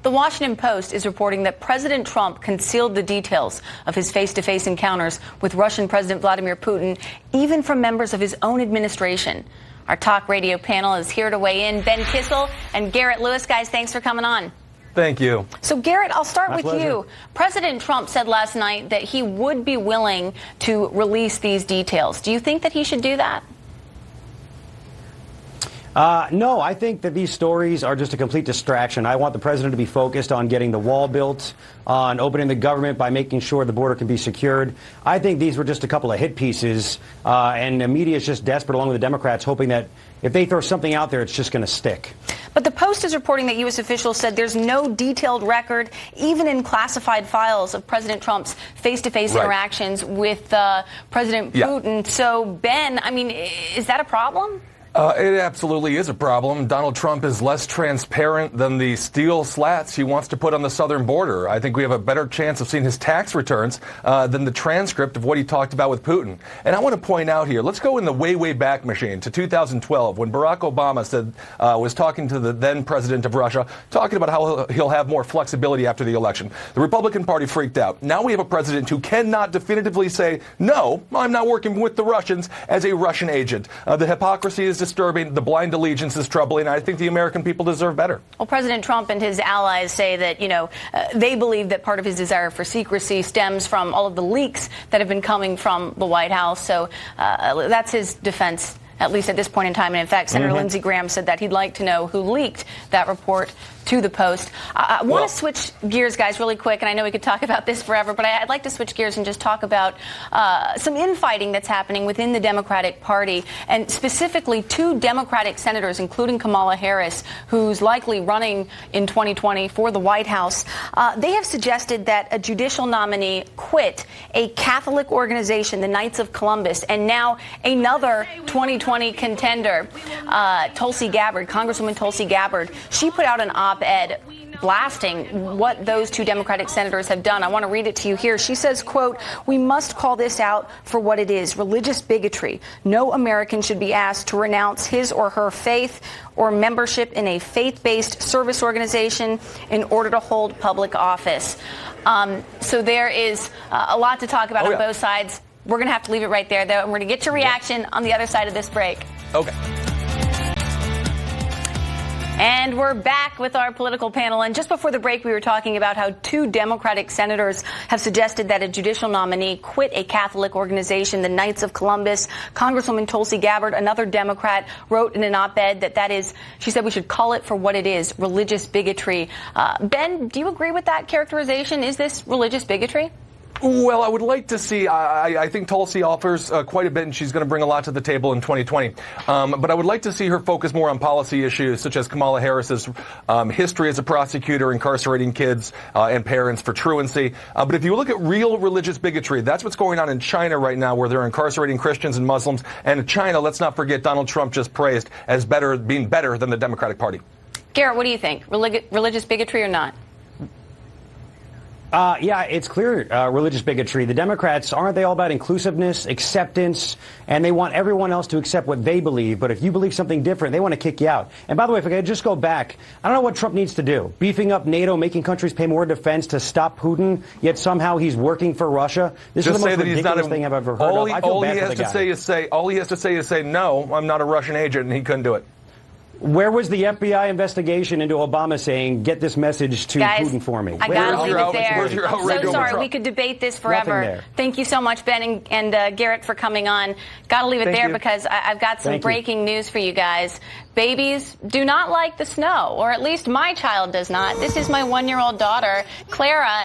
The Washington Post is reporting that President Trump concealed the details of his face-to-face encounters with Russian President Vladimir Putin, even from members of his own administration. Our talk radio panel is here to weigh in. Ben Kissel and Garrett Lewis. Guys, thanks for coming on. Thank you. So, Garrett, I'll start with pleasure. you. President Trump said last night that he would be willing to release these details. Do you think that he should do that? No, I think that these stories are just a complete distraction. I want the president to be focused on getting the wall built, on opening the government by making sure the border can be secured. I think these were just a couple of hit pieces, and the media is just desperate, along with the Democrats, hoping that if they throw something out there, it's just going to stick. But the Post is reporting that U.S. officials said there's no detailed record, even in classified files, of President Trump's face-to-face interactions with President Putin. So, Ben, I mean, is that a problem? It absolutely is a problem. Donald Trump is less transparent than the steel slats he wants to put on the southern border. I think we have a better chance of seeing his tax returns than the transcript of what he talked about with Putin. And I want to point out here, let's go in the way, way back machine to 2012 when Barack Obama said, was talking to the then president of Russia, talking about how he'll have more flexibility after the election. The Republican Party freaked out. Now we have a president who cannot definitively say, no, I'm not working with the Russians as a Russian agent. The hypocrisy is disturbing. The blind allegiance is troubling. I think the American people deserve better. Well, President Trump and his allies say that, they believe that part of his desire for secrecy stems from all of the leaks that have been coming from the White House. So that's his defense, at least at this point in time. And in fact, Senator Lindsey Graham said that he'd like to know who leaked that report to the Post. I want to switch gears, guys, really quick, and I know we could talk about this forever, but I'd like to switch gears and just talk about some infighting that's happening within the Democratic Party, and specifically two Democratic senators, including Kamala Harris, who's likely running in 2020 for the White House. They have suggested that a judicial nominee quit a Catholic organization, the Knights of Columbus, and now another 2020 contender, Tulsi Gabbard, Congresswoman Tulsi Gabbard. She put out an op-ed blasting what those two Democratic senators have done. I want to read it to you here. She says, quote, "We must call this out for what it is, religious bigotry. No American should be asked to renounce his or her faith or membership in a faith-based service organization in order to hold public office." So there is a lot to talk about on both sides. We're going to have to leave it right there, though, and we're going to get your reaction on the other side of this break. Okay. And we're back with our political panel. And just before the break, we were talking about how two Democratic senators have suggested that a judicial nominee quit a Catholic organization, the Knights of Columbus. Congresswoman Tulsi Gabbard, another Democrat, wrote in an op-ed that is, she said we should call it for what it is, religious bigotry. Ben, do you agree with that characterization? Is this religious bigotry? Well, I would like to see, I think Tulsi offers quite a bit, and she's going to bring a lot to the table in 2020. But I would like to see her focus more on policy issues, such as Kamala Harris's history as a prosecutor, incarcerating kids and parents for truancy. But if you look at real religious bigotry, that's what's going on in China right now, where they're incarcerating Christians and Muslims. And in China, let's not forget, Donald Trump just praised as being better than the Democratic Party. Garrett, what do you think? Religious bigotry or not? Yeah, it's clear religious bigotry. The Democrats, aren't they all about inclusiveness, acceptance, and they want everyone else to accept what they believe. But if you believe something different, they want to kick you out. And by the way, if I could just go back, I don't know what Trump needs to do. Beefing up NATO, making countries pay more defense to stop Putin, yet somehow he's working for Russia. This is the most ridiculous thing I've ever heard of. All he has to say is say, no, I'm not a Russian agent, and he couldn't do it. Where was the FBI investigation into Obama saying, get this message to Putin for me? I got to leave it there. Where's your outrage so sorry, over we could debate this forever. Nothing there. Thank you so much, Ben and Garrett, for coming on. Got to leave it there because I've got some breaking news for you guys. Babies do not like the snow, or at least my child does not. This is my 1-year-old daughter, Clara.